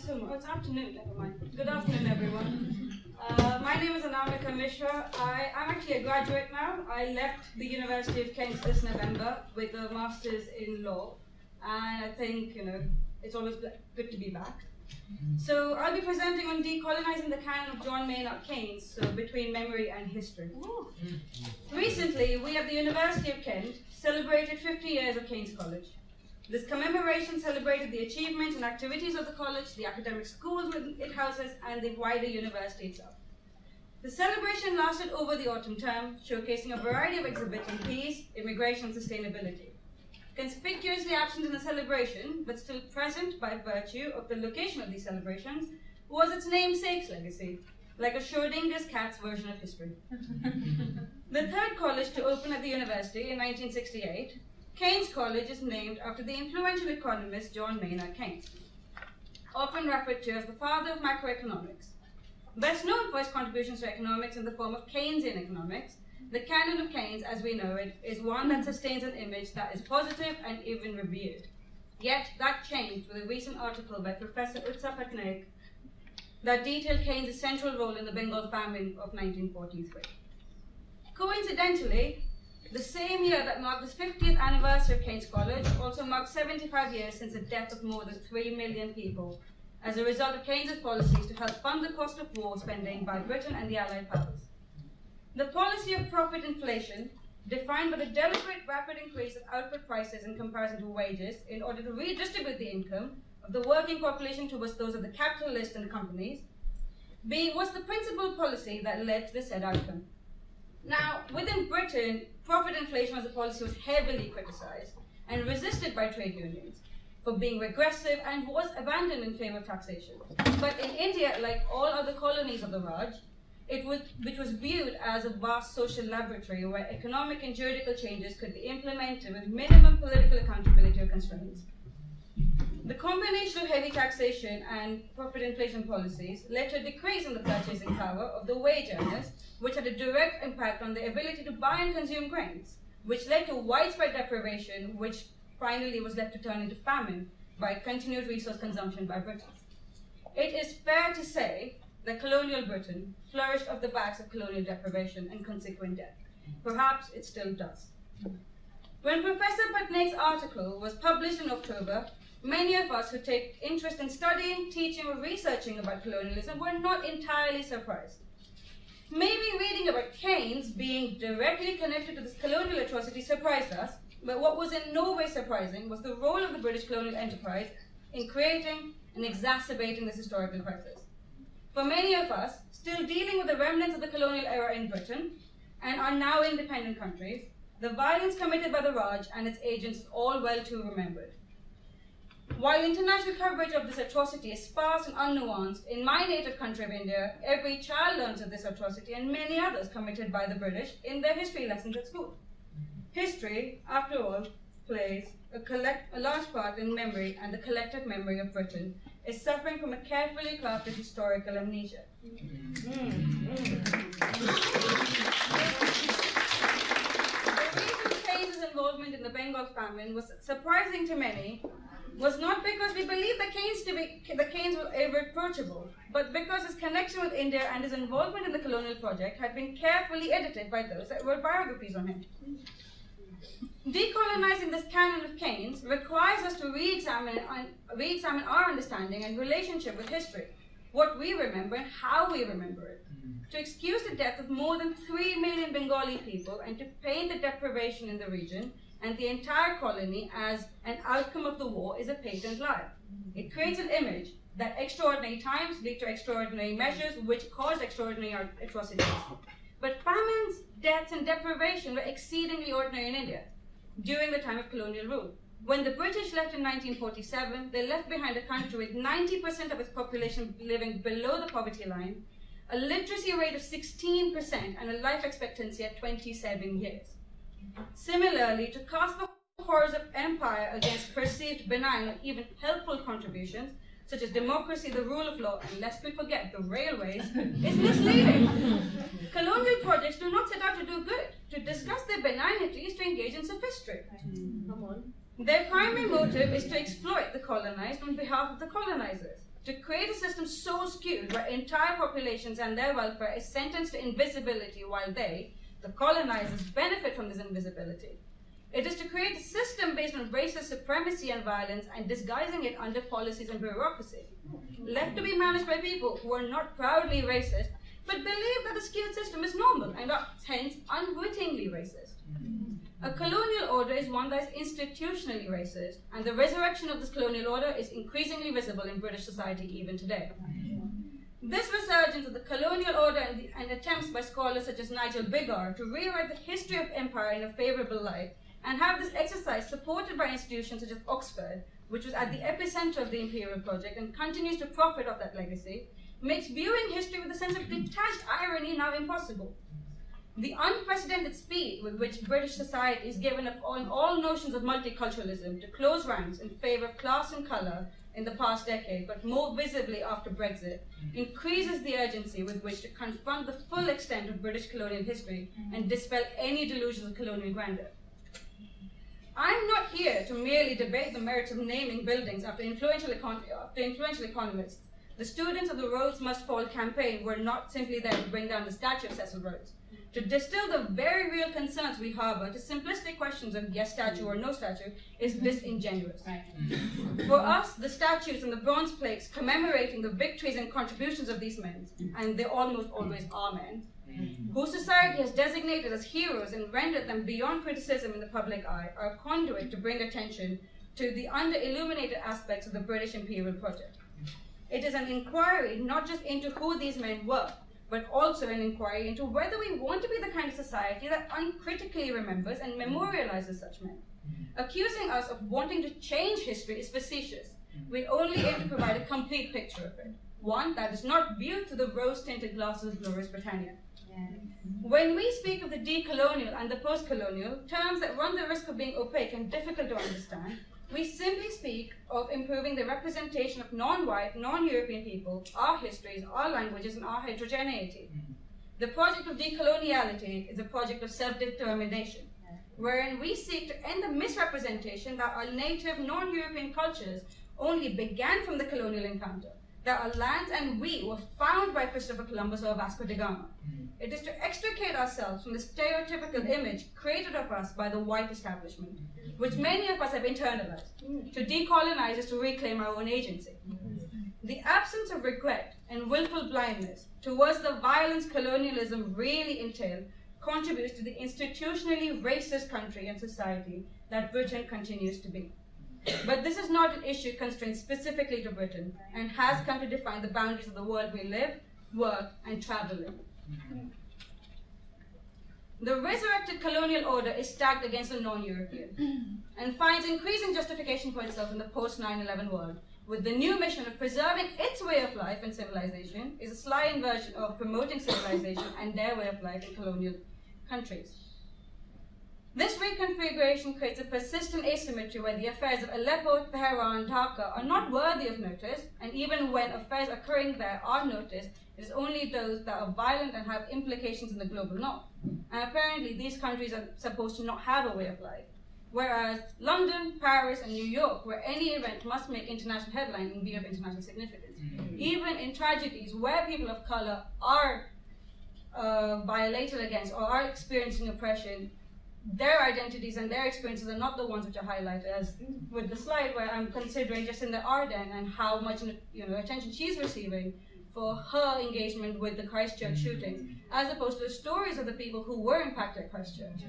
so much. It's afternoon, never mind. Good afternoon, everyone. My name is Anamika Misra. I'm actually a graduate now. I left the University of Keynes this November with a master's in law. And I think, it's always good to be back. So I'll be presenting on Decolonising the canon of John Maynard Keynes, so between memory and history. Ooh. Recently, we at the University of Kent celebrated 50 years of Keynes College. This commemoration celebrated the achievements and activities of the college, the academic schools it houses, and the wider university itself. The celebration lasted over the autumn term, showcasing a variety of exhibits on peace, immigration, and sustainability. Conspicuously absent in the celebration, but still present by virtue of the location of these celebrations, was its namesake's legacy, like a Schrodinger's cat's version of history. The third college to open at the university in 1968, Keynes College is named after the influential economist John Maynard Keynes, often referred to as the father of macroeconomics. Best known for his contributions to economics in the form of Keynesian economics, the canon of Keynes, as we know it, is one that sustains an image that is positive and even revered. Yet, that changed with a recent article by Professor Utsa Patnaik that detailed Keynes' central role in the Bengal famine of 1943. Coincidentally, the same year that marked the 50th anniversary of Keynes College also marked 75 years since the death of more than 3 million people as a result of Keynes' policies to help fund the cost of war spending by Britain and the Allied powers. The policy of profit inflation, defined by the deliberate rapid increase of output prices in comparison to wages in order to redistribute the income of the working population towards those of the capitalists and the companies, was the principal policy that led to the said outcome. Now, within Britain, profit inflation as a policy was heavily criticized and resisted by trade unions for being regressive and was abandoned in favor of taxation. But in India, like all other colonies of the Raj, which was viewed as a vast social laboratory where economic and juridical changes could be implemented with minimum political accountability or constraints. The combination of heavy taxation and profit inflation policies led to a decrease in the purchasing power of the wage earners, which had a direct impact on their ability to buy and consume grains, which led to widespread deprivation, which finally was left to turn into famine by continued resource consumption by Britain. It is fair to say that colonial Britain flourished off the backs of colonial deprivation and consequent death. Perhaps it still does. When Professor Patnaik's article was published in October, many of us who take interest in studying, teaching, or researching about colonialism were not entirely surprised. Maybe reading about Keynes being directly connected to this colonial atrocity surprised us, but what was in no way surprising was the role of the British colonial enterprise in creating and exacerbating this historical crisis. For many of us, still dealing with the remnants of the colonial era in Britain and are now independent countries, the violence committed by the Raj and its agents is all well too remembered. While international coverage of this atrocity is sparse and unnuanced, in my native country of India, every child learns of this atrocity and many others committed by the British in their history lessons at school. History, after all, plays a large part in memory, and the collective memory of Britain is suffering from a carefully crafted historical amnesia. The reason Keynes' involvement in the Bengal famine was surprising to many was not because we believed that Keynes was irreproachable, but because his connection with India and his involvement in the colonial project had been carefully edited by those that wrote biographies on him. Decolonising this canon of Keynes requires us to re-examine our understanding and relationship with history, what we remember and how we remember it, to excuse the death of more than 3 million Bengali people and to paint the deprivation in the region and the entire colony as an outcome of the war is a patent lie. It creates an image that extraordinary times lead to extraordinary measures which cause extraordinary atrocities. But famines, deaths, and deprivation were exceedingly ordinary in India during the time of colonial rule. When the British left in 1947, they left behind a country with 90% of its population living below the poverty line, a literacy rate of 16%, and a life expectancy at 27 years. Similarly, to cast the horrors of empire against perceived benign or even helpful contributions, such as democracy, the rule of law, and lest we forget the railways, is misleading. Colonial projects do not set out to do good. To discuss their benignity is to engage in sophistry. Their primary motive is to exploit the colonized on behalf of the colonizers. to create a system so skewed where entire populations and their welfare is sentenced to invisibility while they, the colonizers, benefit from this invisibility. It is to create a system based on racist supremacy and violence and disguising it under policies and bureaucracy, left to be managed by people who are not proudly racist, but believe that the skewed system is normal and are hence unwittingly racist. A colonial order is one that is institutionally racist, and the resurrection of this colonial order is increasingly visible in British society even today. This resurgence of the colonial order and attempts by scholars such as Nigel Biggar to rewrite the history of empire in a favourable light, and have this exercise supported by institutions such as Oxford, which was at the epicenter of the imperial project and continues to profit off that legacy, makes viewing history with a sense of detached irony now impossible. The unprecedented speed with which British society is given up on all notions of multiculturalism to close ranks in favour of class and colour in the past decade, but more visibly after Brexit, increases the urgency with which to confront the full extent of British colonial history and dispel any delusions of colonial grandeur. I'm not here to merely debate the merits of naming buildings after influential economists. The students of the Rhodes Must Fall campaign were not simply there to bring down the statue of Cecil Rhodes. To distill the very real concerns we harbour to simplistic questions of yes statue or no statue is disingenuous. For us, the statues and the bronze plaques commemorating the victories and contributions of these men, and they almost always are men, whose society has designated as heroes and rendered them beyond criticism in the public eye, are a conduit to bring attention to the under-illuminated aspects of the British imperial project. It is an inquiry not just into who these men were, but also an inquiry into whether we want to be the kind of society that uncritically remembers and memorializes such men. Accusing us of wanting to change history is facetious. We only aim to provide a complete picture of it, one that is not viewed through the rose-tinted glasses of Glorious Britannia. When we speak of the decolonial and the post-colonial, terms that run the risk of being opaque and difficult to understand, we simply speak of improving the representation of non-white, non-European people, our histories, our languages, and our heterogeneity. The project of decoloniality is a project of self-determination, wherein we seek to end the misrepresentation that our native non-European cultures only began from the colonial encounter, that our lands and we were found by Christopher Columbus or Vasco da Gama. It is to extricate ourselves from the stereotypical image created of us by the white establishment, which many of us have internalized. To decolonize is to reclaim our own agency. The absence of regret and willful blindness towards the violence colonialism really entailed contributes to the institutionally racist country and society that Britain continues to be. But this is not an issue constrained specifically to Britain and has come to define the boundaries of the world we live, work, and travel in. The resurrected colonial order is stacked against the non-European and finds increasing justification for itself in the post-9/11 world, with the new mission of preserving its way of life and civilization is a sly inversion of promoting civilization and their way of life in colonial countries. This reconfiguration creates a persistent asymmetry where the affairs of Aleppo, Tehran, Dhaka are not worthy of notice, and even when affairs occurring there are noticed, it is only those that are violent and have implications in the global north. And apparently these countries are supposed to not have a way of life. Whereas London, Paris, and New York, where any event must make international headline and be of international significance. Even in tragedies where people of color are violated against or are experiencing oppression, their identities and their experiences are not the ones which are highlighted, as with the slide where I'm considering Jacinda Ardern and how much attention she's receiving for her engagement with the Christchurch shootings, as opposed to the stories of the people who were impacted at Christchurch.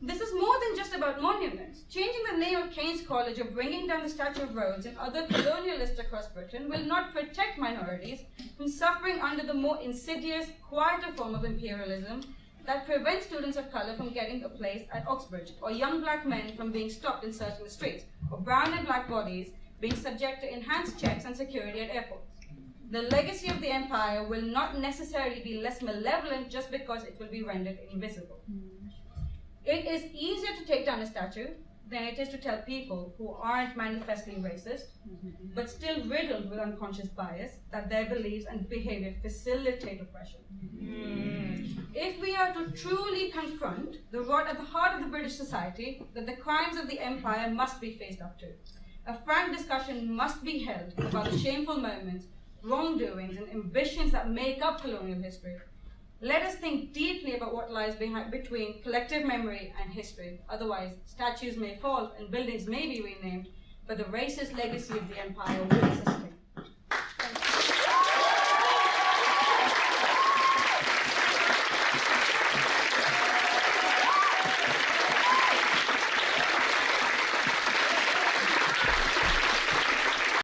This is more than just about monuments. Changing the name of Keynes College or bringing down the Statue of Rhodes and other colonialists across Britain will not protect minorities from suffering under the more insidious, quieter form of imperialism that prevents students of color from getting a place at Oxbridge, or young black men from being stopped and searched in the streets, or brown and black bodies being subject to enhanced checks and security at airports. The legacy of the empire will not necessarily be less malevolent just because it will be rendered invisible. It is easier to take down a statue than it is to tell people who aren't manifestly racist, but still riddled with unconscious bias, that their beliefs and behavior facilitate oppression. If we are to truly confront the rot at the heart of the British society, then the crimes of the empire must be faced up to. A frank discussion must be held about the shameful moments, wrongdoings, and ambitions that make up colonial history. Let us think deeply about what lies between collective memory and history. Otherwise, statues may fall and buildings may be renamed, but the racist legacy of the empire will sustain.